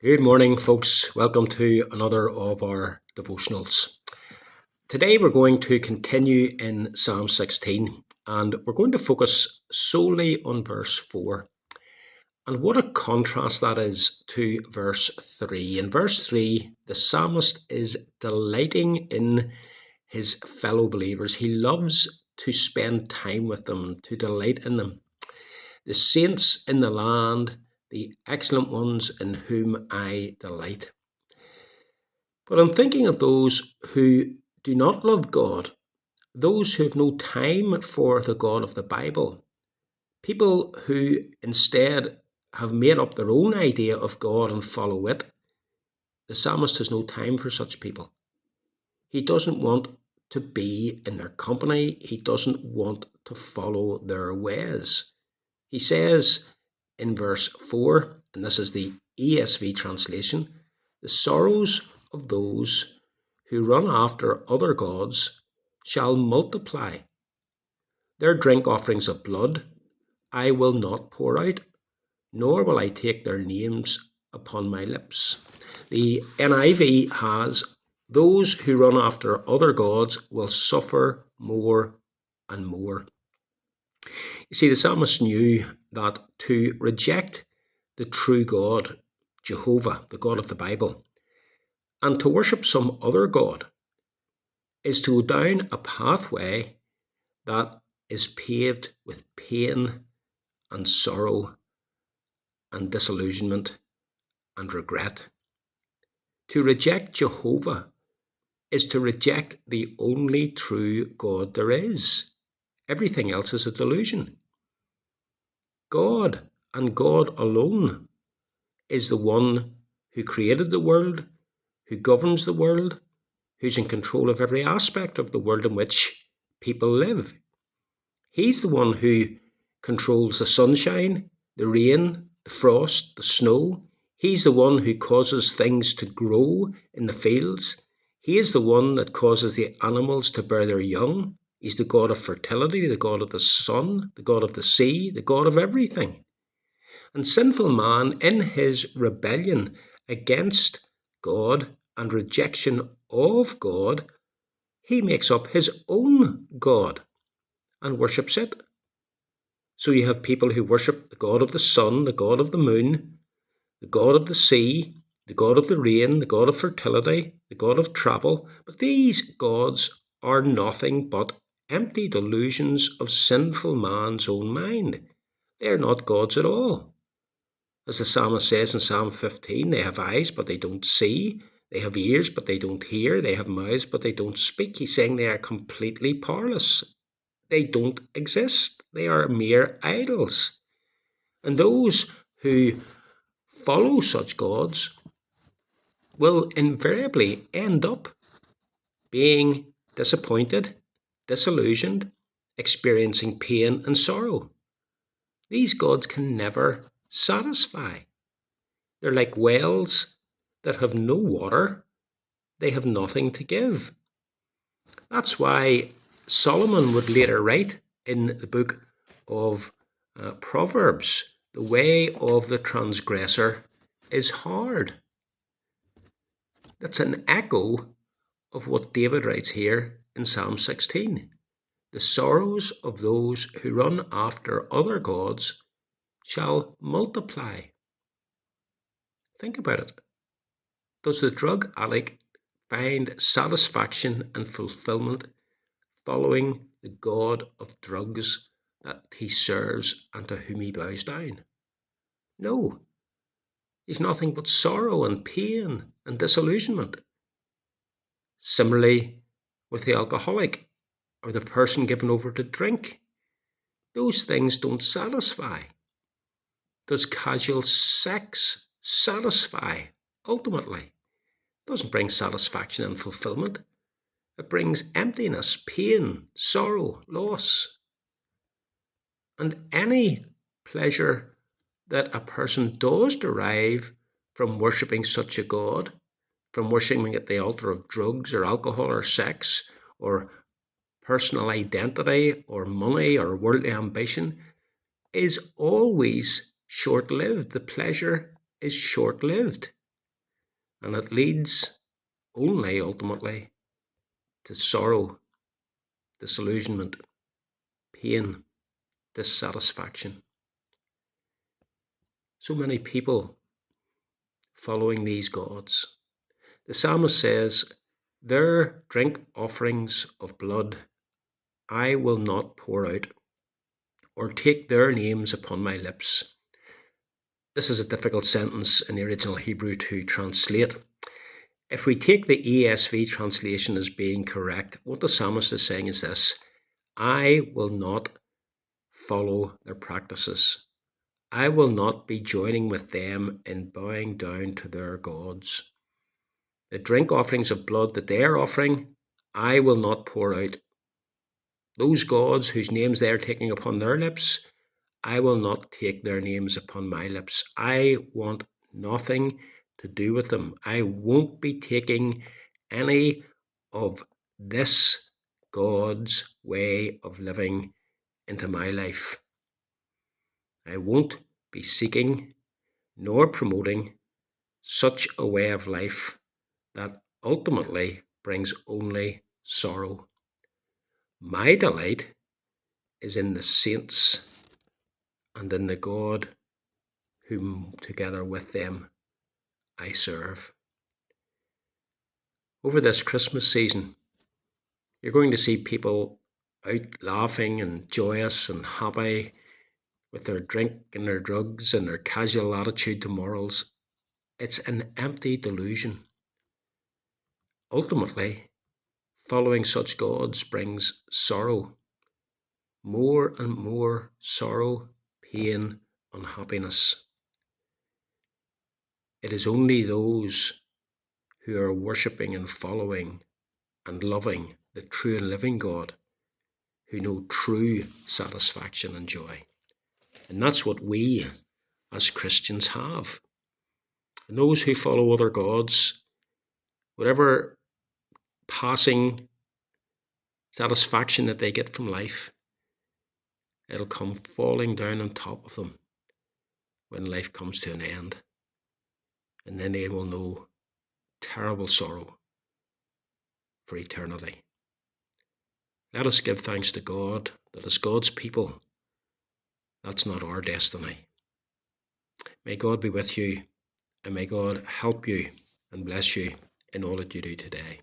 Good morning, folks. Welcome to another of our devotionals. Today we're going to continue in Psalm 16 and we're going to focus solely on verse 4. And what a contrast that is to verse 3. In verse 3, the psalmist is delighting in his fellow believers. He loves to spend time with them, to delight in them. The saints in the land, the excellent ones in whom I delight. But I'm thinking of those who do not love God, those who have no time for the God of the Bible, people who instead have made up their own idea of God and follow it. The psalmist has no time for such people. He doesn't want to be in their company. He doesn't want to follow their ways. He says in verse 4, and this is the ESV translation, the sorrows of those who run after other gods shall multiply. Their drink offerings of blood I will not pour out, nor will I take their names upon my lips. The NIV has, those who run after other gods will suffer more and more. You see, the psalmist knew that to reject the true God, Jehovah, the God of the Bible, and to worship some other God is to go down a pathway that is paved with pain and sorrow and disillusionment and regret. To reject Jehovah is to reject the only true God there is. Everything else is a delusion. God and God alone is the one who created the world, who governs the world, who's in control of every aspect of the world in which people live. He's the one who controls the sunshine, the rain, the frost, the snow. He's the one who causes things to grow in the fields. He is the one that causes the animals to bear their young. He's the God of fertility, the God of the sun, the God of the sea, the God of everything. And sinful man, in his rebellion against God and rejection of God, he makes up his own God and worships it. So you have people who worship the God of the sun, the God of the moon, the God of the sea, the God of the rain, the God of fertility, the God of travel. But these gods are nothing but empty delusions of sinful man's own mind. They are not gods at all. As the psalmist says in Psalm 15, they have eyes, but they don't see. They have ears, but they don't hear. They have mouths, but they don't speak. He's saying they are completely powerless. They don't exist. They are mere idols. And those who follow such gods will invariably end up being disappointed, disillusioned, experiencing pain and sorrow. These gods can never satisfy. They're like wells that have no water. They have nothing to give. That's why Solomon would later write in the book of Proverbs, the way of the transgressor is hard. That's an echo of what David writes here in Psalm 16. The sorrows of those who run after other gods shall multiply. Think about it. Does the drug addict find satisfaction and fulfillment following the god of drugs that he serves and to whom he bows down? No, he's nothing but sorrow and pain and disillusionment. Similarly, with the alcoholic or the person given over to drink, those things don't satisfy. Does casual sex satisfy? Ultimately, it doesn't bring satisfaction and fulfillment. It brings emptiness, pain, sorrow, loss. And any pleasure that a person does derive from worshipping such a god, from worshipping at the altar of drugs or alcohol or sex or personal identity or money or worldly ambition, is always short-lived. The pleasure is short-lived. And it leads only ultimately to sorrow, disillusionment, pain, dissatisfaction. So many people following these gods. The psalmist says, "Their drink offerings of blood I will not pour out, or take their names upon my lips." This is a difficult sentence in the original Hebrew to translate. If we take the ESV translation as being correct, what the psalmist is saying is this: I will not follow their practices. I will not be joining with them in bowing down to their gods. The drink offerings of blood that they are offering, I will not pour out. Those gods whose names they are taking upon their lips, I will not take their names upon my lips. I want nothing to do with them. I won't be taking any of this God's way of living into my life. I won't be seeking nor promoting such a way of life that ultimately brings only sorrow. My delight is in the saints and in the God whom together with them I serve. Over this Christmas season, you're going to see people out laughing and joyous and happy with their drink and their drugs and their casual attitude to morals. It's an empty delusion. Ultimately, following such gods brings sorrow, more and more sorrow, pain, unhappiness. It is only those who are worshipping and following and loving the true and living God who know true satisfaction and joy. And that's what we as Christians have. And those who follow other gods, whatever passing satisfaction that they get from life, it'll come falling down on top of them when life comes to an end. And then they will know terrible sorrow for eternity. Let us give thanks to God that as God's people, that's not our destiny. May God be with you, and may God help you and bless you in all that you do today.